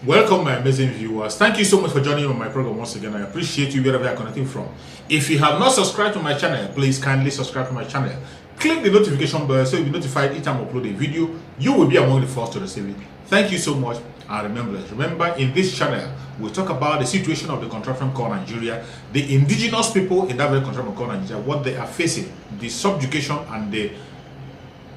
Welcome, my amazing viewers. Thank you so much for joining me on my program once again. I appreciate you wherever you are connecting from. If you have not subscribed to my channel, please kindly subscribe to my channel. Click the notification bell so you'll be notified each time I upload a video. You will be among the first to receive it. Thank you so much. And remember, in this channel, we talk about the situation of the contraption called Nigeria, the indigenous people in that very contraption called Nigeria, what they are facing, the subjugation and the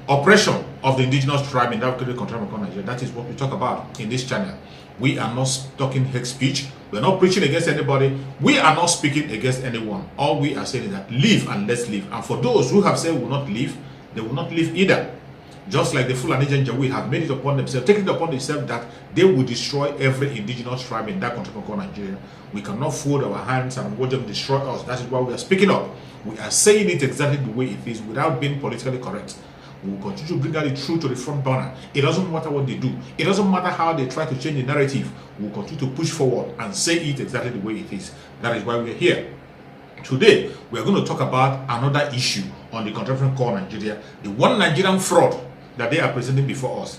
oppression of the indigenous tribe in that very contraption called Nigeria. That is what we talk about in this channel. We are not talking hate speech. We're not preaching against anybody. We are not speaking against anyone. All we are saying is that live and let's live. And for those who have said will not live, they will not live either. Just like the Fulani Janjaweed have made it upon themselves, taken it upon themselves that they will destroy every indigenous tribe in that country called Nigeria. We cannot fold our hands and watch them destroy us. That is why we are speaking up. We are saying it exactly the way it is without being politically correct. We will continue to bring out the truth to the front burner. It doesn't matter what they do. It doesn't matter how they try to change the narrative. We will continue to push forward and say it exactly the way it is. That is why we are here. Today, we are going to talk about another issue on the contraption called Nigeria. The one Nigerian fraud that they are presenting before us.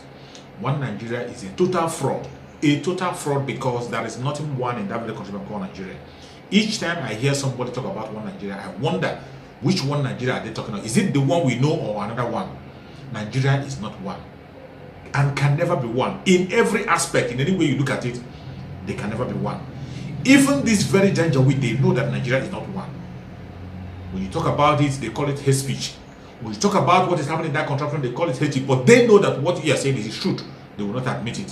One Nigeria is a total fraud. A total fraud because there is nothing one in that very contraption called Nigeria. Each time I hear somebody talk about one Nigeria, I wonder which one Nigeria are they talking about. Is it the one we know or another one? Nigeria is not one and can never be one. In every aspect, in any way you look at it, they can never be one. Even this very Janjaweed, they know that Nigeria is not one. When you talk about it, they call it hate speech. When you talk about what is happening in that contraption, they call it hate speech. But they know that what you are saying is truth. They will not admit it.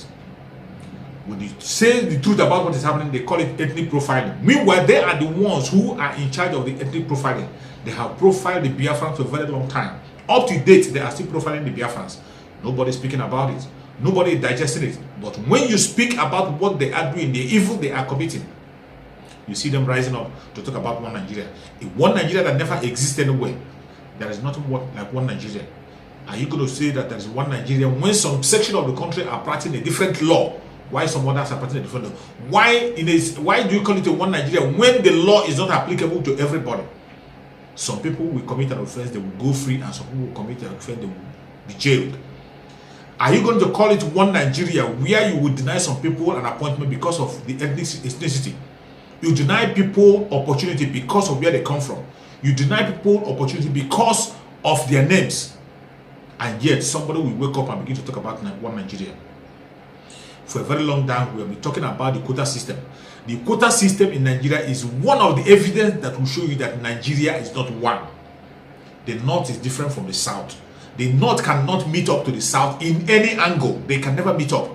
When you say the truth about what is happening, they call it ethnic profiling. Meanwhile, they are the ones who are in charge of the ethnic profiling. They have profiled the Biafrans for a very long time. Up to date, they are still profiling the Biafrans. Nobody is speaking about it. Nobody is digesting it. But when you speak about what they are doing, the evil they are committing, you see them rising up to talk about one Nigeria. A one Nigeria that never existed anywhere. There is nothing like one Nigeria. Are you going to say that there is one Nigeria when some section of the country are practicing a different law? Why some others are practicing a different law? Why do you call it a one Nigeria when the law is not applicable to everybody? Some people will commit an offense, they will go free, and some people will commit an offense, they will be jailed. Are you going to call it one Nigeria where you will deny some people an appointment because of the ethnicity? You deny people opportunity because of where they come from. You deny people opportunity because of their names. And yet somebody will wake up and begin to talk about one Nigeria. For a very long time, we have been talking about the quota system. The quota system in Nigeria is one of the evidence that will show you that Nigeria is not one. The North is different from the South. The North cannot meet up to the South in any angle. They can never meet up.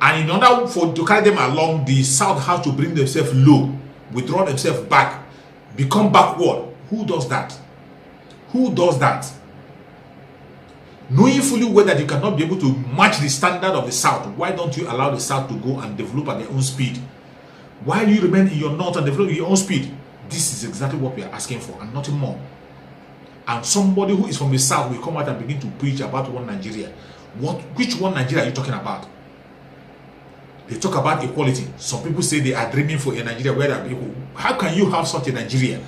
And in order to carry them along, the South has to bring themselves low, withdraw themselves back, become backward. Who does that? Who does that? Knowing fully well that you cannot be able to match the standard of the South, why don't you allow the South to go and develop at their own speed? Why do you remain in your North and develop at your own speed? This is exactly what we are asking for and nothing more. And somebody who is from the South will come out and begin to preach about one Nigeria. Which one Nigeria are you talking about? They talk about equality. Some people say they are dreaming for a Nigeria where there are people. How can you have such a Nigeria?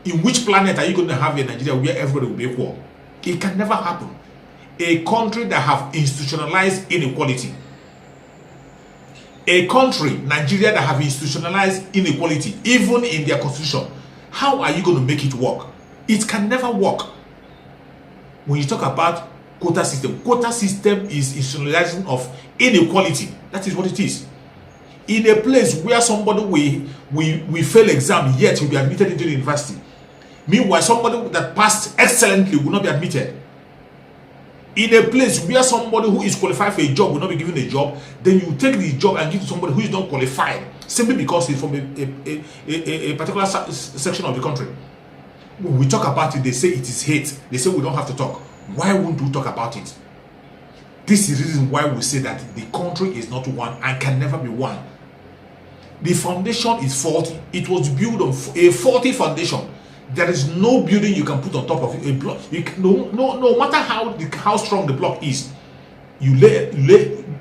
In which planet are you going to have a Nigeria where everybody will be equal? It can never happen. A country that have institutionalized inequality. A country, Nigeria, that have institutionalized inequality, even in their constitution. How are you going to make it work? It can never work. When you talk about quota system is institutionalizing of inequality. That is what it is. In a place where somebody will fail exam, yet will be admitted into the university. Meanwhile, somebody that passed excellently will not be admitted. In a place where somebody who is qualified for a job will not be given a job, then you take the job and give to somebody who is not qualified simply because he's from a particular section of the country. When we talk about it, they say it is hate. They say we don't have to talk. Why won't we talk about it? This is the reason why we say that the country is not one and can never be one. The foundation is faulty. It was built on a faulty foundation. There is no building you can put on top of it. A block, no matter how strong the block is, you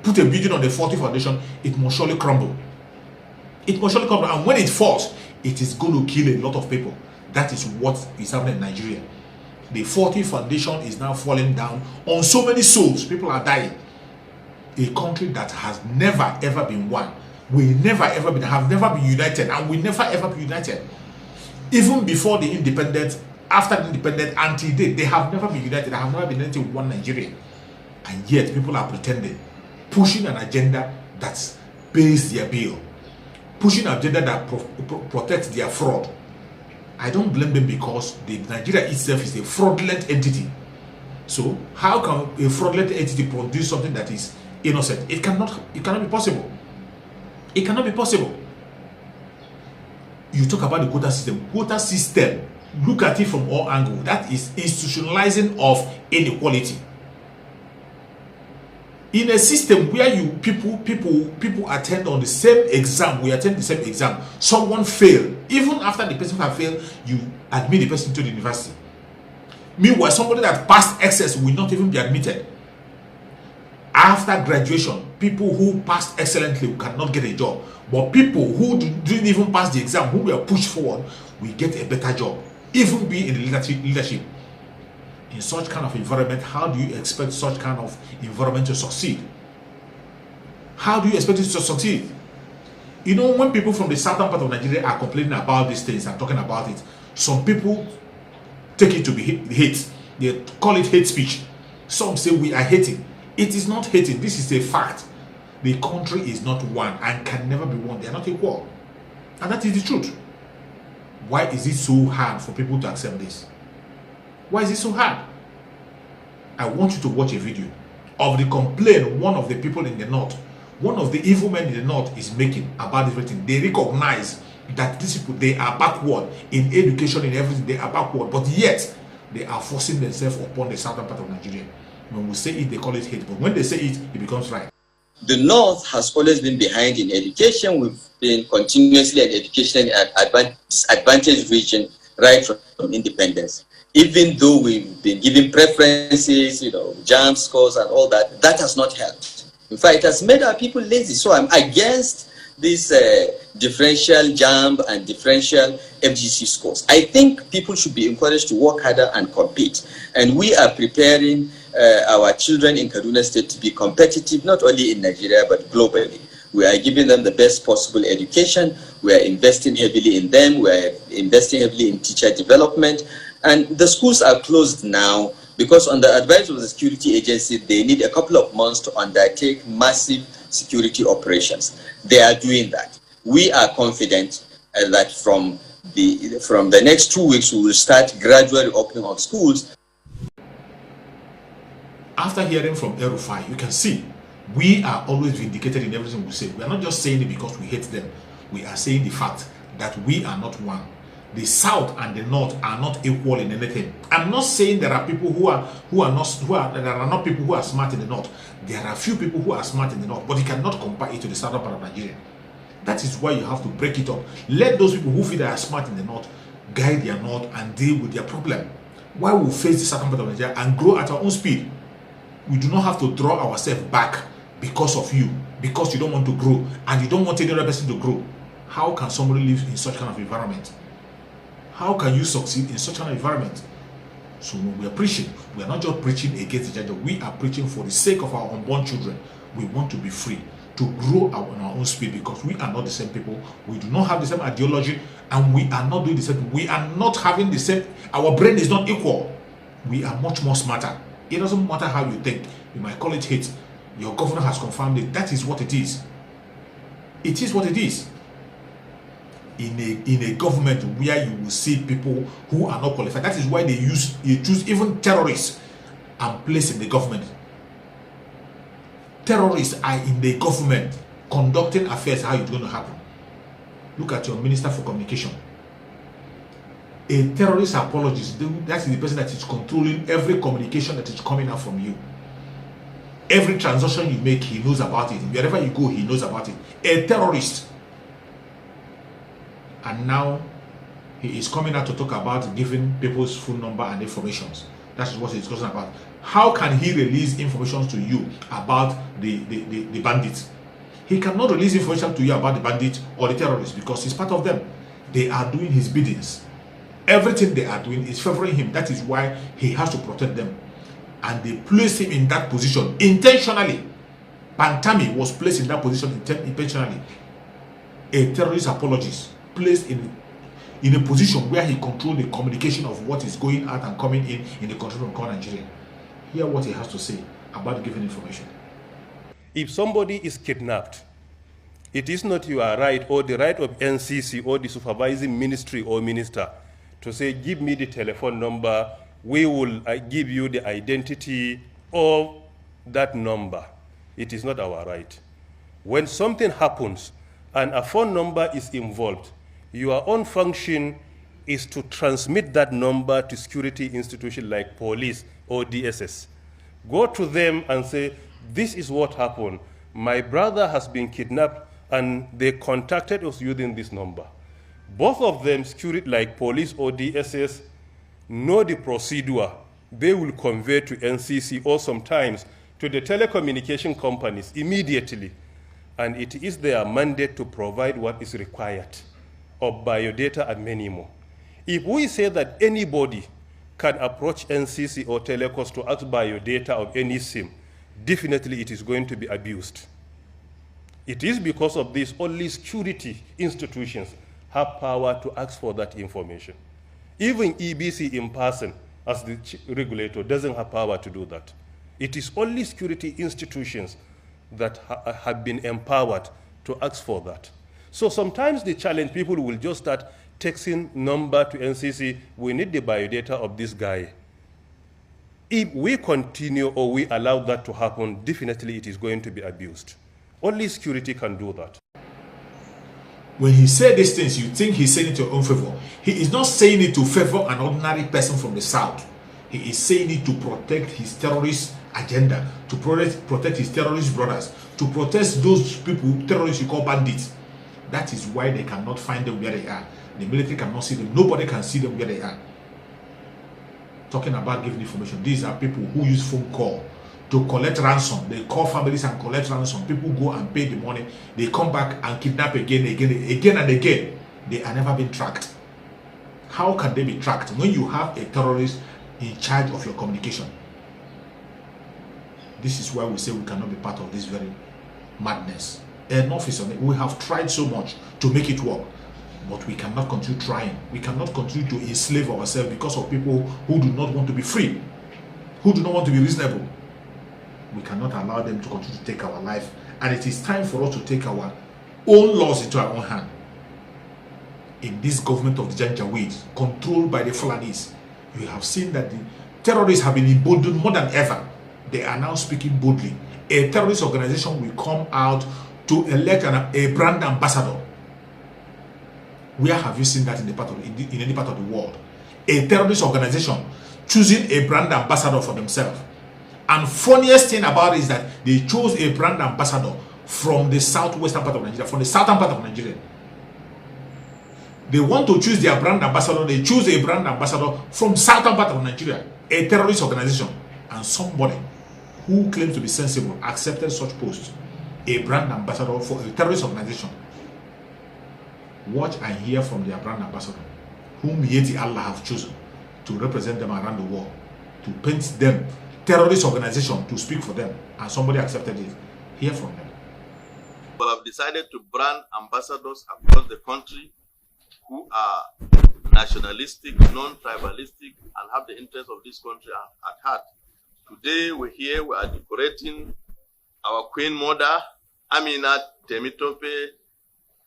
put a building on a faulty foundation, it must surely crumble. It must surely crumble, and when it falls, it is going to kill a lot of people. That is what is happening in Nigeria. The faulty foundation is now falling down on so many souls. People are dying. a country that has never ever been one, have never been united, and will never ever be united. Even before the independence, after the independence, until they have never been united. They have never been united with one Nigeria. And yet people are pretending, pushing an agenda that pays their bill, pushing an agenda that protects their fraud. I don't blame them, because the Nigeria itself is a fraudulent entity. So how can a fraudulent entity produce something that is innocent? It cannot be possible. It cannot be possible. You talk about the quota system. Quota system, look at it from all angles. That is institutionalizing of inequality. In a system where people attend on the same exam, we attend the same exam, someone fail. Even after the person has failed, you admit the person to the university. Meanwhile, somebody that passed excess will not even be admitted. After graduation, people who passed excellently cannot get a job. But people who didn't even pass the exam, who were pushed forward, will get a better job, even be in the leadership. In such kind of environment, how do you expect such kind of environment to succeed? How do you expect it to succeed? You know, when people from the southern part of Nigeria are complaining about these things and talking about it, some people take it to be hate. They call it hate speech. Some say we are hating. It is not hating. This is a fact. The country is not one and can never be one. They are not equal. And that is the truth. Why is it so hard for people to accept this? Why is it so hard? I want you to watch a video of the complaint one of the people in the north, one of the evil men in the north is making about everything. They recognize that these people, they are backward in education, in everything. They are backward, but yet they are forcing themselves upon the southern part of Nigeria. When we say it, they call it hate, but when they say it, it becomes right. The North has always been behind in education. We've been continuously an education disadvantaged region right from independence. Even though we've been given preferences, you know, JAMB scores and all that, that has not helped. In fact, it has made our people lazy. So I'm against this differential JAMB and differential FGC scores. I think people should be encouraged to work harder and compete. And we are preparing our children in Kaduna State to be competitive, not only in Nigeria, but globally. We are giving them the best possible education. We are investing heavily in them. We are investing heavily in teacher development. And the schools are closed now because on the advice of the security agency, they need a couple of months to undertake massive security operations. They are doing that. We are confident that from the next 2 weeks, we will start gradually opening of schools. After hearing from El-Rufai, you can see we are always vindicated in everything we say. We are not just saying it because we hate them. We are saying the fact that we are not one. The South and the North are not equal in anything. I'm not saying there are people there are not people who are smart in the North. There are few people who are smart in the North, but you cannot compare it to the southern part of Nigeria. That is why you have to break it up. Let those people who feel they are smart in the North guide their North and deal with their problem. Why we face the southern part of Nigeria and grow at our own speed? We do not have to draw ourselves back because of you, because you don't want to grow and you don't want any other person to grow. How can somebody live in such kind of environment? How can you succeed in such an environment? So when we are preaching, we are not just preaching against the agenda. We are preaching for the sake of our unborn children. We want to be free, to grow on our own speed, because we are not the same people. We do not have the same ideology, and we are not doing the same. We are not having the same. Our brain is not equal. We are much more smarter. It doesn't matter how you think. You might call it hate. Your governor has confirmed it. That is what it is. It is what it is. In a government where you will see people who are not qualified. That is why they choose even terrorists and place in the government. Terrorists are in the government conducting affairs. How it's going to happen? Look at your Minister for Communication. A terrorist apologist, that is the person that is controlling every communication that is coming out from you. Every transaction you make, he knows about it. Wherever you go, he knows about it. A terrorist. And now he is coming out to talk about giving people's phone number and informations. That is what he's talking about. How can he release information to you about the bandits? He cannot release information to you about the bandits or the terrorists because he's part of them. They are doing his biddings. Everything they are doing is favoring him. That is why he has to protect them. And they place him in that position intentionally. Pantami was placed in that position intentionally. A terrorist apologist placed in a position where he controlled the communication of what is going out and coming in the country from Nigeria. Hear what he has to say about giving information. If somebody is kidnapped, it is not your right or the right of NCC or the supervising ministry or minister to say, give me the telephone number, we will give you the identity of that number. It is not our right. When something happens and a phone number is involved, your own function is to transmit that number to security institutions like police or DSS. Go to them and say, this is what happened. My brother has been kidnapped and they contacted us using this number. Both of them, security like police or DSS, know the procedure. They will convey to NCC or sometimes to the telecommunication companies immediately. And it is their mandate to provide what is required of biodata and many more. If we say that anybody can approach NCC or telecos to ask biodata of any SIM, definitely it is going to be abused. It is because of this only security institutions have power to ask for that information. Even EBC in person, as the regulator, doesn't have power to do that. It is only security institutions that have been empowered to ask for that. So sometimes the challenge, people will just start texting number to NCC, we need the biodata of this guy. If we continue or we allow that to happen, definitely it is going to be abused. Only security can do that. When he said these things, you think he's saying it to your own favor. He is not saying it to favor an ordinary person from the south. He is saying it to protect his terrorist agenda, to protect his terrorist brothers, to protect those people, terrorists you call bandits. That is why they cannot find them where they are. The military cannot see them. Nobody can see them where they are. Talking about giving information. These are people who use phone call to collect ransom. They call families and collect ransom. People go and pay the money. They come back and kidnap again and again. They are never been tracked. How can they be tracked when you have a terrorist in charge of your communication? This is why we say we cannot be part of this very madness. Enough is on it. We have tried so much to make it work, but we cannot continue trying. We cannot continue to enslave ourselves because of people who do not want to be free, who do not want to be reasonable. We cannot allow them to continue to take our life, and it is time for us to take our own laws into our own hand. In this government of the Janjaweed, controlled by the Fulanis, you have seen that the terrorists have been emboldened more than ever. They are now speaking boldly. A terrorist organization will come out to elect a brand ambassador. Where have you seen that in any part of the world? A terrorist organization choosing a brand ambassador for themselves. And funniest thing about it is that they chose a brand ambassador from the southwestern part of Nigeria, from the southern part of Nigeria. They want to choose their brand ambassador. They choose a brand ambassador from southern part of Nigeria, a terrorist organization, and somebody who claims to be sensible accepted such post, a brand ambassador for a terrorist organization. Watch and hear from their brand ambassador, whom Yeti Allah have chosen to represent them around the world, to paint them terrorist organization, to speak for them, and somebody accepted it. Hear from them. We have decided to brand ambassadors across the country who are nationalistic, non-tribalistic, and have the interests of this country at heart. Today we're here, we are decorating our Queen Mother, Amina Temitope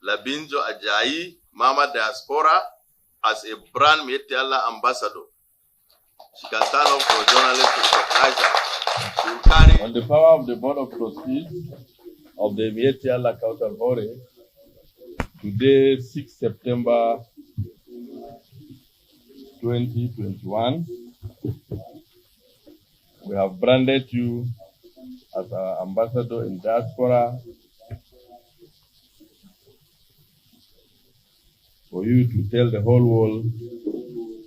Labinjo Ajayi, Mama Diaspora, as a brand Mietiala ambassador. She can stand up for journalists to recognize her. She will carry on the power of the Board of Trustees of the Mietiala Kautal Hore, today, 6 September 2021, we have branded you as our ambassador in diaspora for you to tell the whole world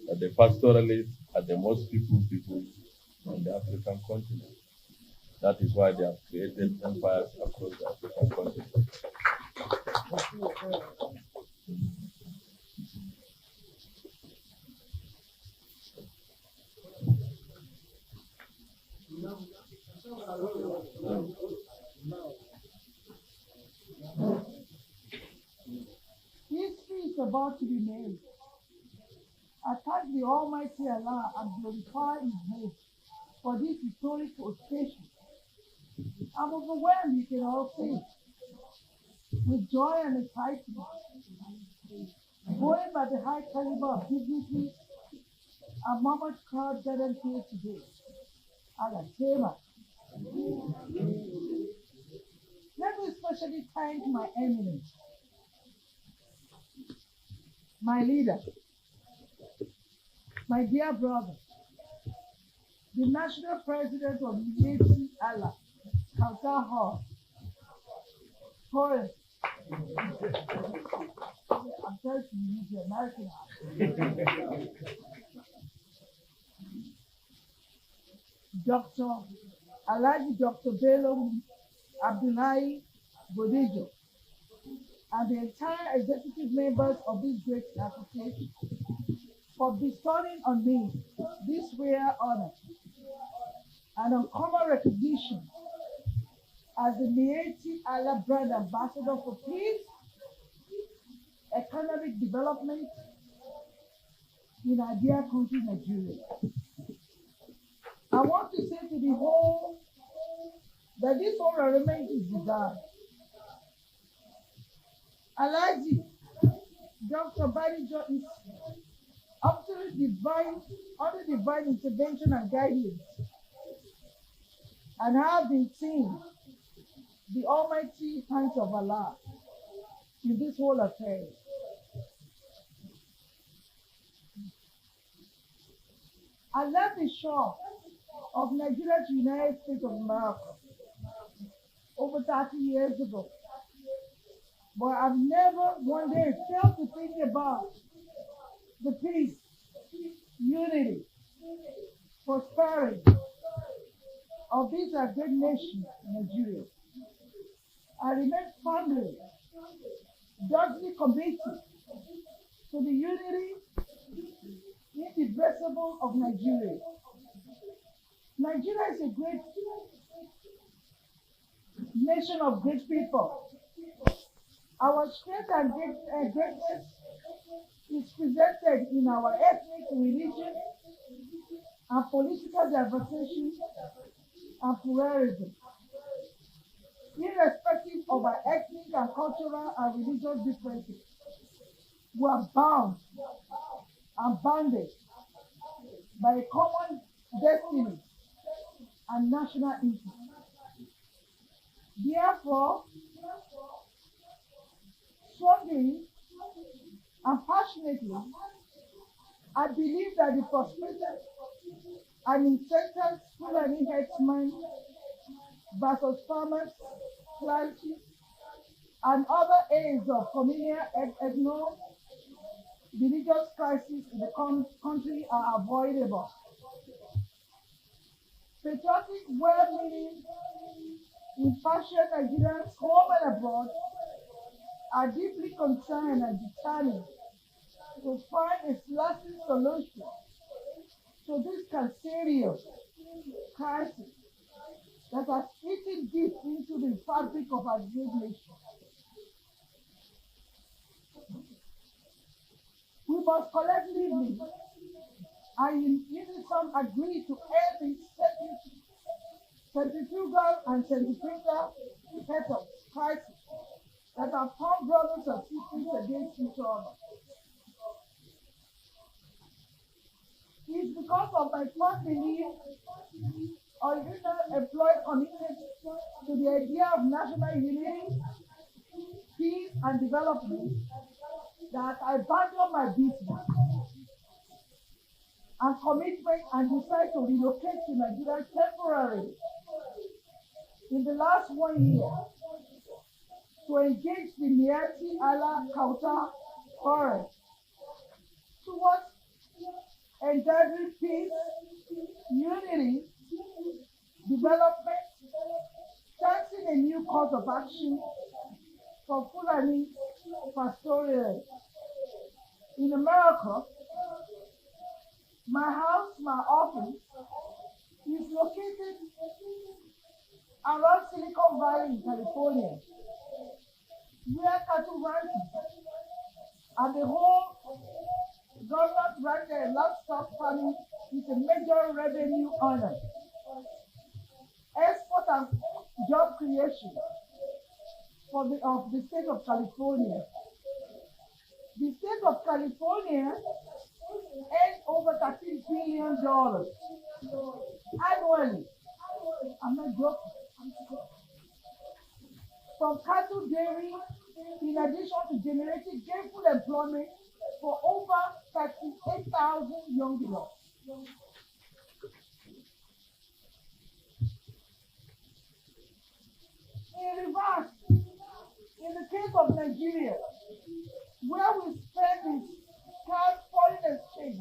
that the pastoralists are the most peaceful people on the African continent. That is why they have created empires across the African continent. about to be made. I thank the Almighty Allah and glorify His name for this historic occasion. I'm overwhelmed, you can all see, with joy and excitement, going by the high caliber of dignity and moment crowd gathered here today. Alatema. Let me especially thank my eminence, my leader, my dear brother, the national president of the Allah, Kautar Hall, Forrest. I'm trying to use the American Dr. Alhaji Dr. Bello Abdullahi Bodejo, and the entire executive members of this great association for bestowing on me this rare honor and uncommon recognition as the Mieti Allah Brand Ambassador for Peace, Economic Development in our dear country, Nigeria. I want to say to the whole that this whole arrangement is designed. Alhaji Dr. Badijo is up to under divine intervention and guidance, and have been seeing the almighty hands of Allah in this whole affair. I left the shore of Nigeria to United States of America over 30 years ago, but I've never one day failed to think about the peace, unity, prosperity of this great nation, Nigeria. I remain firmly, doggedly committed to the unity indivisible of Nigeria. Nigeria is a great nation of great people. Our strength and greatness is presented in our ethnic, religion, and political diversity and pluralism. Irrespective of our ethnic and cultural and religious differences, we are bound and bounded by a common destiny and national interest. Therefore, strongly and passionately, I believe that the prosperity and incentives Fulani herdsmen versus farmers, classes, and other areas of communal ethno-religious crises in the country are avoidable. Patriotic, well-meaning, impartial Nigerians home and abroad are deeply concerned and determined to find a lasting solution to this serious crisis that has eaten deep into the fabric of our great nation. We must collectively and in unison agree to end this centrifugal and centripetal crisis that have formed brothers and sisters against each other. It's because of my firm belief original employed committed to the idea of national unity, peace, and development that I abandoned my business and commitment and decided to relocate to Nigeria temporarily in the last 1 year to engage the Mieti Allah Kautar Forest towards engendering peace, unity, development, starting a new course of action for Fulani pastoralists. In America, my house, my office, is located around Silicon Valley in California, where cattle ranches and the whole government rented livestock farming is a major revenue earner. Export and job creation of the state of California. The state of California earns over $13 billion annually. I'm not joking. From cattle dairy, in addition to generating gainful employment for over 38,000 young adults. In reverse, in the case of Nigeria, where we spend this scarce foreign exchange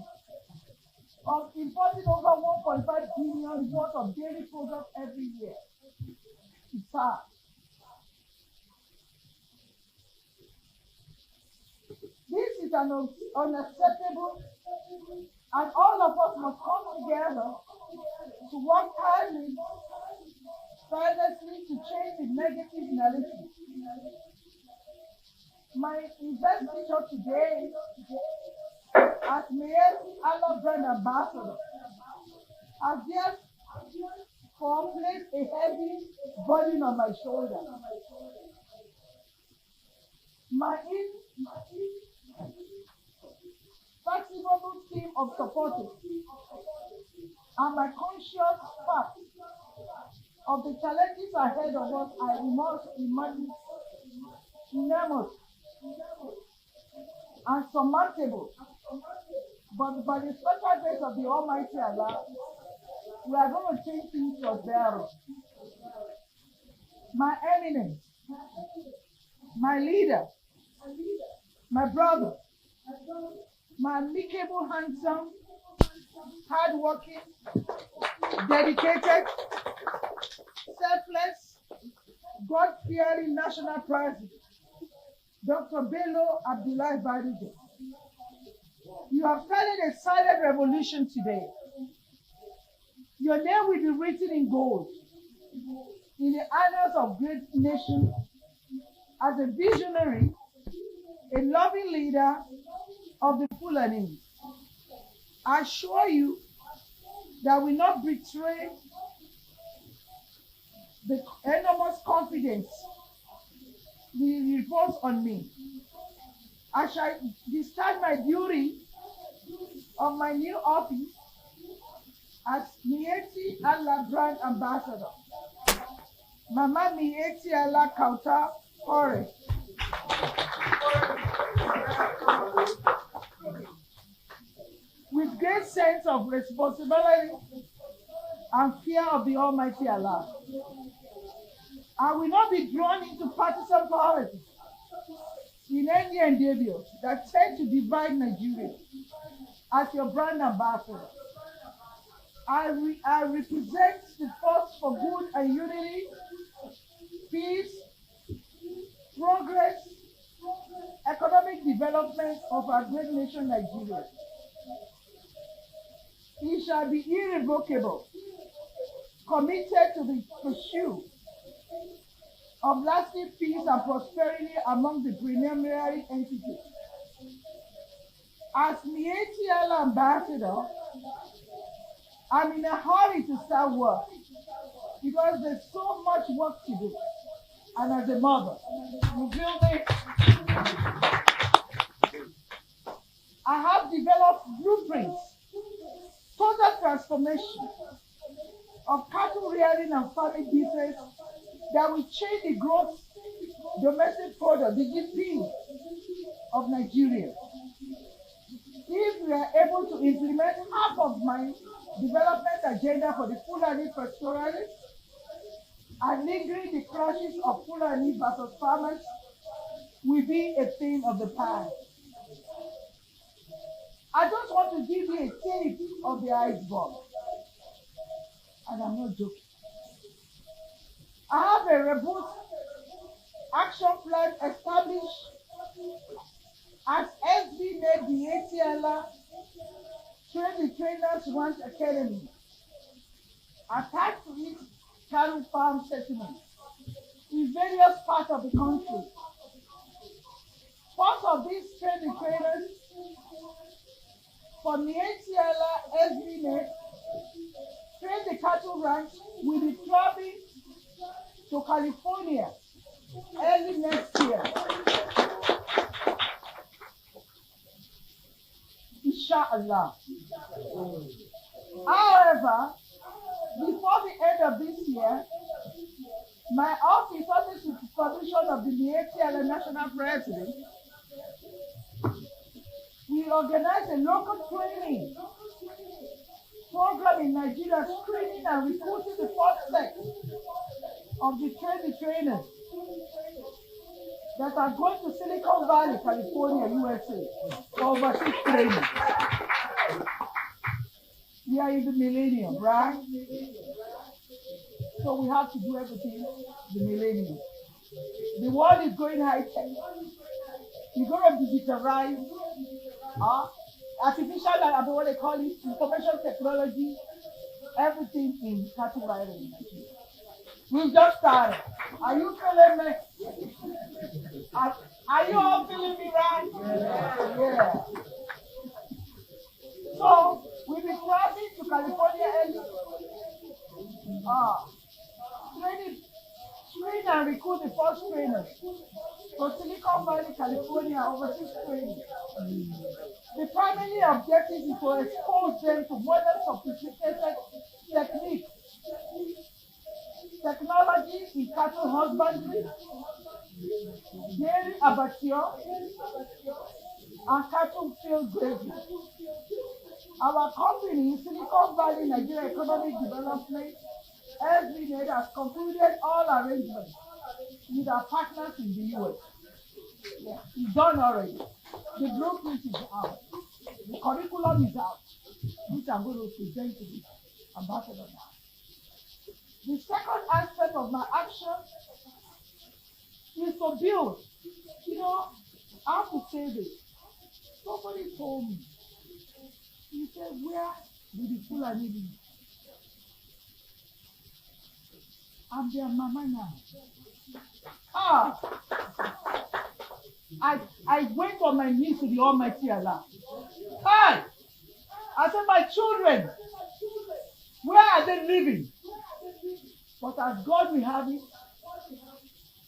of importing over 1.5 billion worth of dairy products every year, it's hard. This is unacceptable, and all of us must come together to work tirelessly to change the negative narrative. My investiture today as Mayor Allah Brand Ambassador has therefore placed a heavy burden on my shoulder. My infatigable team of supporters and my conscious fact of the challenges ahead of us are enormous and surmountable. But by the special grace of the Almighty Allah, we are going to change things for better. My eminence, my leader, my brother, my amicable, handsome, hardworking, dedicated, selfless, God-fearing national president, Dr. Bello Abdullahi Badijo. You have started a silent revolution today. Your name will be written in gold in the annals of great nation as a visionary, a loving leader of the Fulani. I assure you that we will not betray the enormous confidence he reposed on me. I shall discharge my duty of my new office as Mieti Allah Brand Ambassador. Mama Mieti Allah Kauta Ore. With great sense of responsibility and fear of the Almighty Allah. I will not be drawn into partisan politics in any endeavors that tend to divide Nigeria. As your brand ambassador, I represent the force for good and unity, peace, progress, economic development of our great nation, Nigeria. It shall be irrevocable, committed to the pursuit of lasting peace and prosperity among the preliminary entities. As Mieti Allah Ambassador, I'm in a hurry to start work because there's so much work to do. And as a mother, you feel me? I have developed blueprints, total transformation of cattle rearing and farming business that will change the gross domestic product, the GDP of Nigeria. If we are able to implement half of my development agenda for the Fulani pastoralists and lingering the clashes of Fulani versus farmers will be a thing of the past. I just want to give you a tip of the iceberg. And I'm not joking. I have a robust action plan established as SB made the ATLA Train the Trainers Ranch Academy. Attached to it cattle farm settlements in various parts of the country. Part of these training trainers from the ATL SB train the cattle ranch will be traveling to California early next year. Inshallah. However, before the end of this year, my office, under the supervision of the ATL National President, will organize a local training program in Nigeria, screening and recruiting the first set of the trainers that are going to Silicon Valley, California, USA, for overseas training. We are in the millennium, right? So we have to do everything the millennium. The world is going high tech. You're going to digitalize, artificial, what they call it, information technology, everything in cattle riding in Nigeria. We've just started. Are you feeling me? Are you all feeling me, right? Yeah. So we'll be traveling to California and train and recruit the first trainers for Silicon Valley, California, overseas training. The primary objective is to expose them to modern sophisticated techniques, technology in cattle husbandry, dairy abattoir, and cattle field grazing. Our company, Silicon Valley Nigeria Economic Development, SBNet, has concluded all arrangements with our partners in the US. Yeah, it's done already. The blueprint is out. The curriculum is out, which I'm going to present to the ambassador now. The second aspect of my action is to build. You know, I have to say this. Somebody told me, he said, where did the Fulani live? I'm their mama now. I went on my knees to the Almighty Allah. Hi! I said, my children, where are they living? But as God will have it,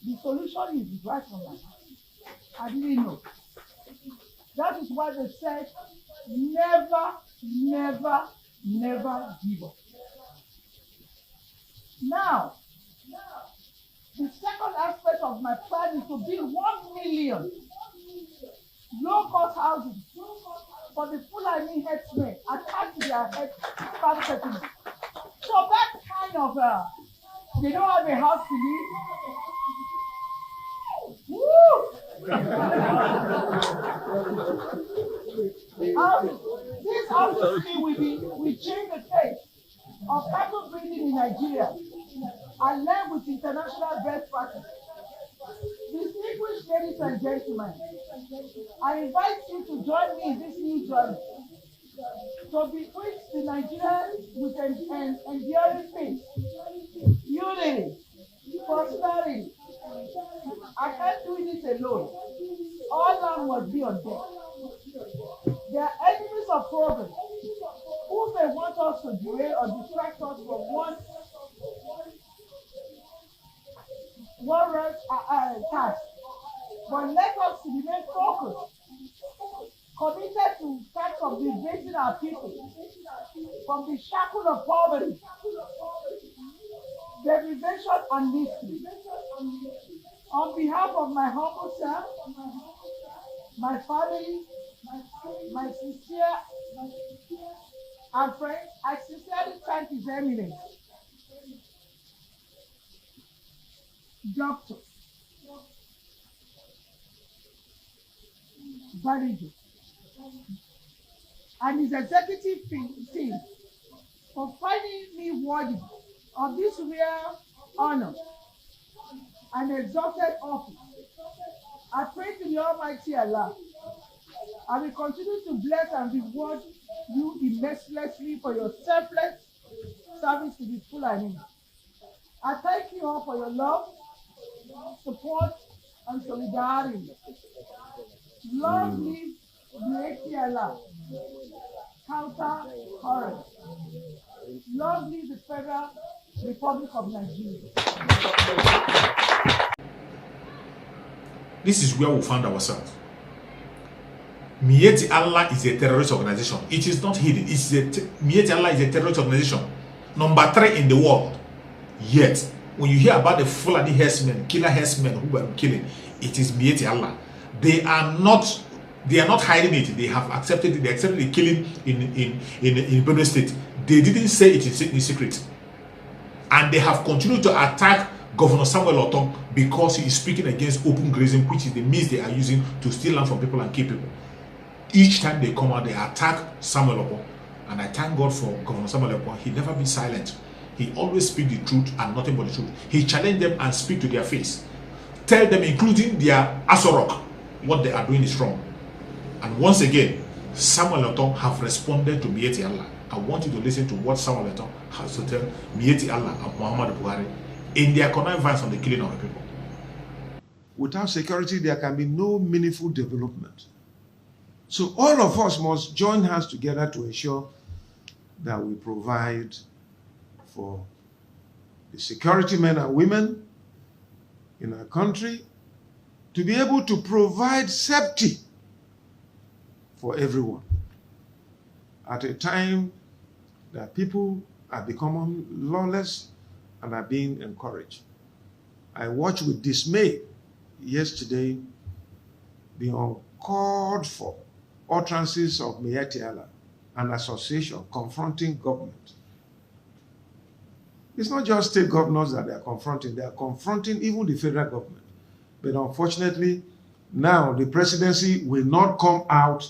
the solution is right from my heart. I didn't know. That is why they said, never, never, never give up. Now, the second aspect of my plan is to build 1 million low-cost houses for the Fulani herdsmen attached to their head farm settlement. So that kind of, they don't have a house to live. This obviously will change the face of cattle breeding in Nigeria and learn with international best practice. Distinguished ladies and gentlemen, I invite you to join me in this new journey to bequeath to Nigeria with an enduring peace, unity, prosperity. I can't do this alone. All land must be on deck. They are enemies of progress who may want us to derail or distract us from one task. But let us remain focused, committed to task of liberating our people from the shackle of poverty, deprivation, and misery. On behalf of my humble self, my family, my sincere and friends, I sincerely thank His Eminence, Dr. Buhari, and his executive team for finding me worthy of this rare honor and exalted office. I pray to the Almighty Allah. I will continue to bless and reward you immensely for your selfless service to the Fulani. I thank you all for your love, support, and solidarity. Long live the ATLR, counter current. Long live the Federal Republic of Nigeria. This is where we found ourselves. Miyetti Allah is a terrorist organization. It is not hidden. Miyetti Allah is a terrorist organization. Number 3 in the world. Yet, when you hear about the Fulani herdsmen, killer herdsmen who were killing, it is Miyetti Allah. They are not hiding it. They have accepted it. They accepted the killing in Benue State. They didn't say it in secret. And they have continued to attack Governor Samuel Otom because he is speaking against open grazing, which is the means they are using to steal land from people and kill people. Each time they come out, they attack Samuel Otom. And I thank God for Governor Samuel Otom. He never been silent. He always speaks the truth and nothing but the truth. He challenged them and speak to their face. Tell them, including their Asorock, what they are doing is wrong. And once again, Samuel Otom have responded to Miyetti Allah. I want you to listen to what Samuel Otom has to tell Miyetti Allah and Muhammadu Buhari in their connivance on the killing of the people. Without security, there can be no meaningful development. So all of us must join hands together to ensure that we provide for the security men and women in our country to be able to provide safety for everyone at a time that people are becoming lawless and are being encouraged. I watched with dismay yesterday the uncalled for utterances of Miyetti Allah, an association confronting government. It's not just state governors that they are confronting even the federal government. But unfortunately, now the presidency will not come out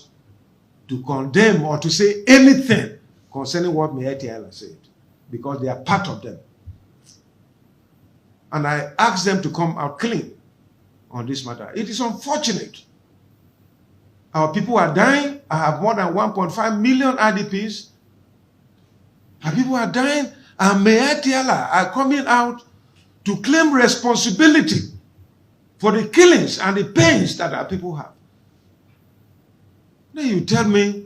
to condemn or to say anything concerning what Miyetti Allah said, because they are part of them. And I asked them to come out clean on this matter. It is unfortunate. Our people are dying. I have more than 1.5 million IDPs. Our people are dying, and Miyetti Allah are coming out to claim responsibility for the killings and the pains that our people have. Then you tell me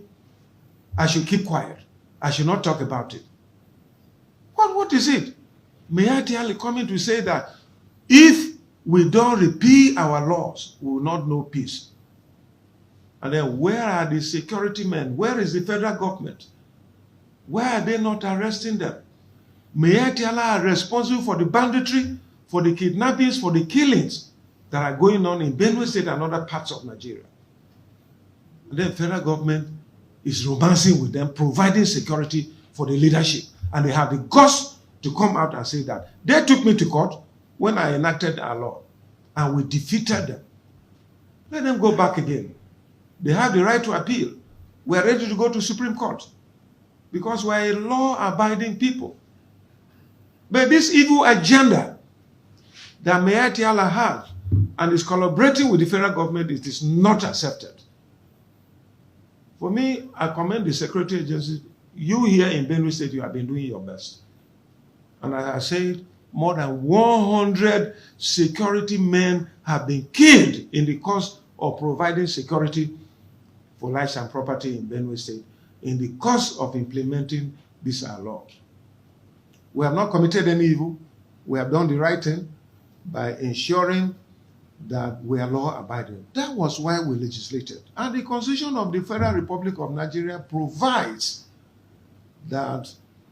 I should keep quiet. I should not talk about it. What is it? Miyetti Allah coming to say that if we don't repeal our laws, we will not know peace. And then where are the security men? Where is the federal government? Why are they not arresting them? Miyetti Allah are responsible for the banditry, for the kidnappings, for the killings that are going on in Benue State and other parts of Nigeria. And then federal government is romancing with them, providing security for the leadership. And they have the guts to come out and say that they took me to court when I enacted our law and we defeated them. Let them go back again. They have the right to appeal. We are ready to go to Supreme Court because we are a law-abiding people. But this evil agenda that Miyetti Allah has and is collaborating with the federal government, it is not accepted. For me, I commend the security agencies. You here in Benue State, you have been doing your best. And as I said, more than 100 security men have been killed in the course of providing security for lives and property in Benue State in the course of implementing this law. We have not committed any evil. We have done the right thing by ensuring that we are law-abiding. That was why we legislated. And the Constitution of the Federal Republic of Nigeria provides that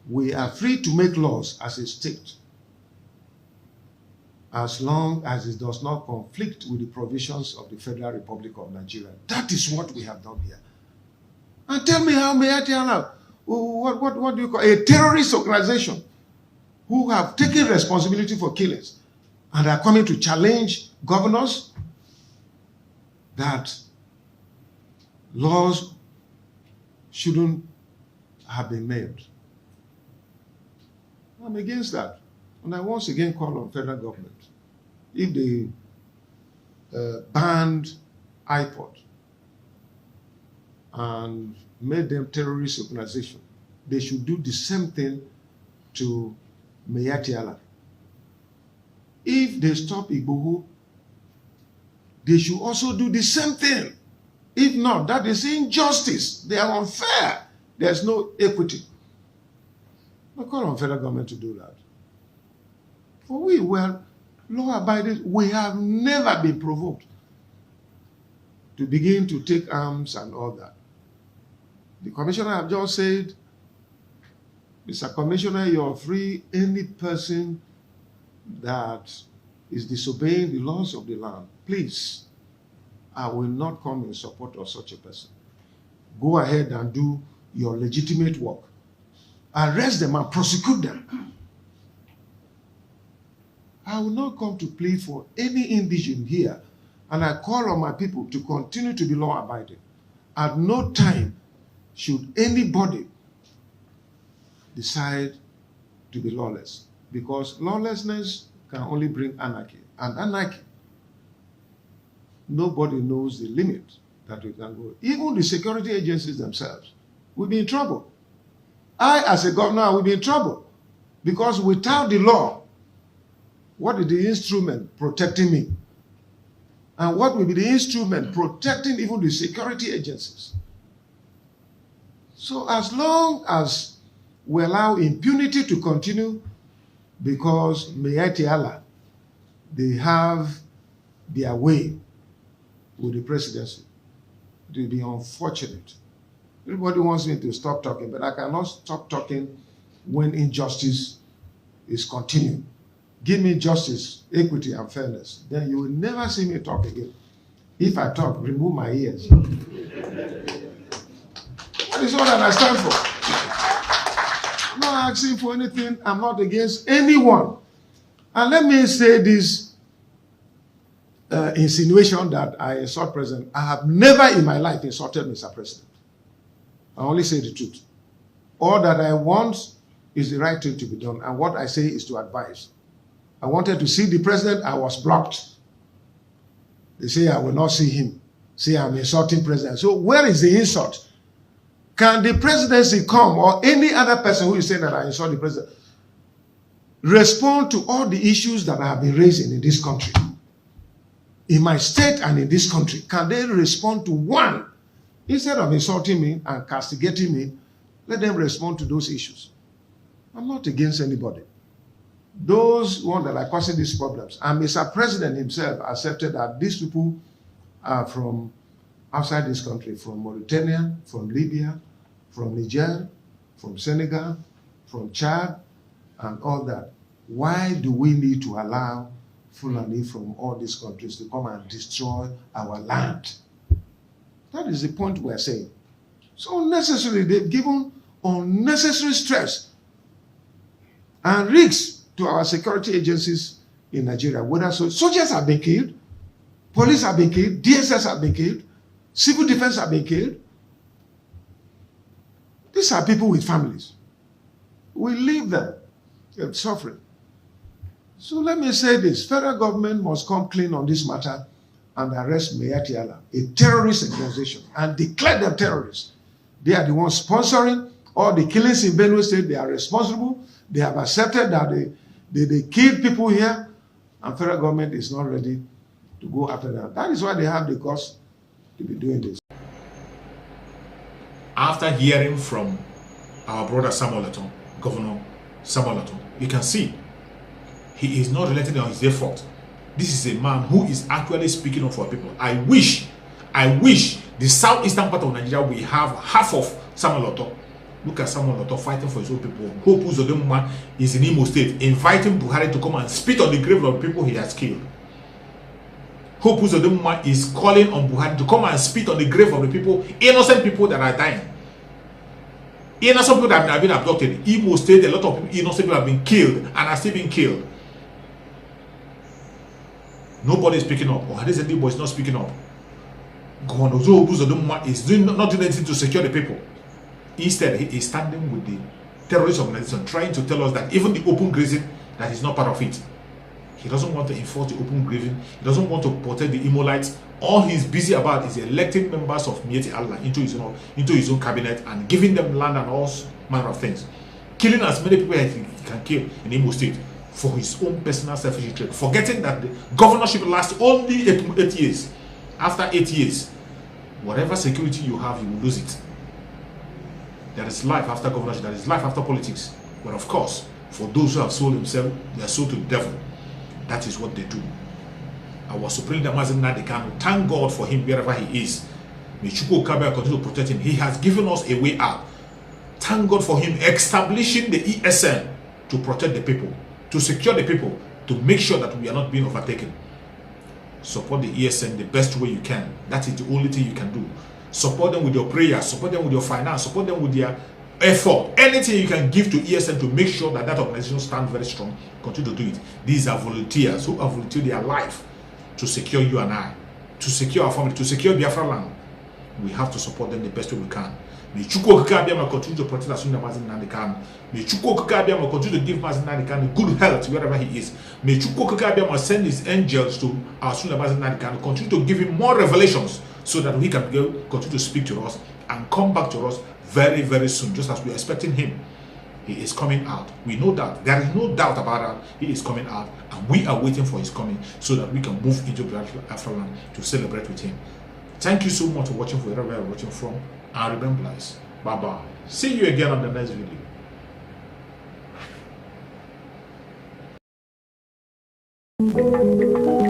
we are free to make laws as a state, as long as it does not conflict with the provisions of the Federal Republic of Nigeria. That is what we have done here. And tell me how Miyetti Allah, what do you call a terrorist organization who have taken responsibility for killings and are coming to challenge governors that laws shouldn't have been made. I'm against that. And I once again call on federal government. If they banned iPod and made them terrorist organization, they should do the same thing to Miyetti Allah. If they stop Igboho, they should also do the same thing If not, that is injustice. They are unfair. There's no equity. I call on federal government to do that. For we were law-abiding. We have never been provoked to begin to take arms and all that. The commissioner have just said, Mr. Commissioner, you're free. Any person that is disobeying the laws of the land, please, I will not come in support of such a person. Go ahead and do your legitimate work. Arrest them and prosecute them. I will not come to plead for any indigene here, and I call on my people to continue to be law-abiding. At no time should anybody decide to be lawless, because lawlessness can only bring anarchy. And anarchy, nobody knows the limit that we can go. Even the security agencies themselves will be in trouble. I, as a governor, will be in trouble, because without the law, what is the instrument protecting me? And what will be the instrument protecting even the security agencies? So as long as we allow impunity to continue, because Mayati Allah, they have their way with the presidency, it will be unfortunate. Everybody wants me to stop talking, but I cannot stop talking when injustice is continuing. Give me justice, equity, and fairness. Then you will never see me talk again. If I talk, remove my ears. That is all that I stand for. I'm not asking for anything. I'm not against anyone. And let me say this insinuation that I insult President. I have never in my life insulted Mr. President. I only say the truth. All that I want is the right thing to be done. And what I say is to advise. I wanted to see the president. I was blocked. They say I will not see him. Say I'm insulting president. So where is the insult? Can the presidency come, or any other person who is saying that I insult the president, respond to all the issues that I have been raising in this country? In my state and in this country, can they respond to one? Instead of insulting me and castigating me, let them respond to those issues. I'm not against anybody. Those ones that are causing these problems, and Mr. President himself accepted that these people are from outside this country, from Mauritania, from Libya, from Niger, from Senegal, from Chad, and all that. Why do we need to allow Fulani from all these countries to come and destroy our land? That is the point we're saying. So unnecessarily, they've given unnecessary stress and risks to our security agencies in Nigeria. Whether soldiers have been killed, police have been killed, DSS have been killed, civil defense have been killed. These are people with families. We leave them suffering. So let me say this. Federal government must come clean on this matter and arrest Mayati Allah, a terrorist organization, and declare them terrorists. They are the ones sponsoring all the killings in Benue State. They are responsible. They have accepted that they killed people here, and federal government is not ready to go after them. That is why they have the cost to be doing this. After hearing from our brother Samuel Aton, Governor Samuel Aton, you can see he is not related on his effort. This is a man who is actually speaking up for people. I wish the southeastern part of Nigeria will have half of Samuel Aton. Look at Samuel Aton fighting for his own people. Hope Uzodinma is in Imo State, inviting Buhari to come and spit on the grave of people he has killed. Hope Uzodinma is calling on Buhari to come and spit on the grave of the people, innocent people that are dying. Innocent people that have been abducted. Imo State, a lot of people, innocent people have been killed and are still being killed. Nobody is speaking up. Or this boy is not speaking up. Governor Uzodinma is not doing anything to secure the people. Instead, he is standing with the terrorist organization, trying to tell us that even the open grazing, that is not part of it. He doesn't want to enforce the open grazing. He doesn't want to protect the Imolites. All he's busy about is electing members of Mieti Allah into his own cabinet and giving them land and all manner of things. Killing as many people as he can kill in Imo State for his own personal selfish interest, forgetting that the governorship lasts only 8 years. After 8 years, Whatever security you have, you will lose it. There is life after governorship, there is life after politics. But of course, for those who have sold themselves, they are sold to the devil. That is what they do. Our Supreme Leader Mazi Nnamdi Kanu, thank God for him wherever he is. May Chukwu Okabe continue to protect him. He has given us a way out. Thank God for him establishing the ESN to protect the people, to secure the people, to make sure that we are not being overtaken. Support the ESN the best way you can. That is the only thing you can do. Support them with your prayers, support them with your finance, support them with their effort. Anything you can give to ESN to make sure that that organization stands very strong, continue to do it. These are volunteers who have volunteered their life to secure you and I, to secure our family, to secure Biafra land. We have to support them the best way we can. May Chukwu Okabe continue to protect us under Mazi Nnamdi Kanu. May Chukwu Okabe continue to give Mazi Nnamdi Kanu good health wherever he is. May Chukwu Okabe send his angels to our student Mazi Nnamdi Kanu, continue to give him more revelations so that he can continue to speak to us and come back to us very, very soon, just as we are expecting him. He is coming out. We know that. There is no doubt about that. He is coming out, and we are waiting for his coming so that we can move into Biafra land to celebrate with him. Thank you so much for watching, wherever you are watching from, and remember guys, bye bye. See you again on the next video.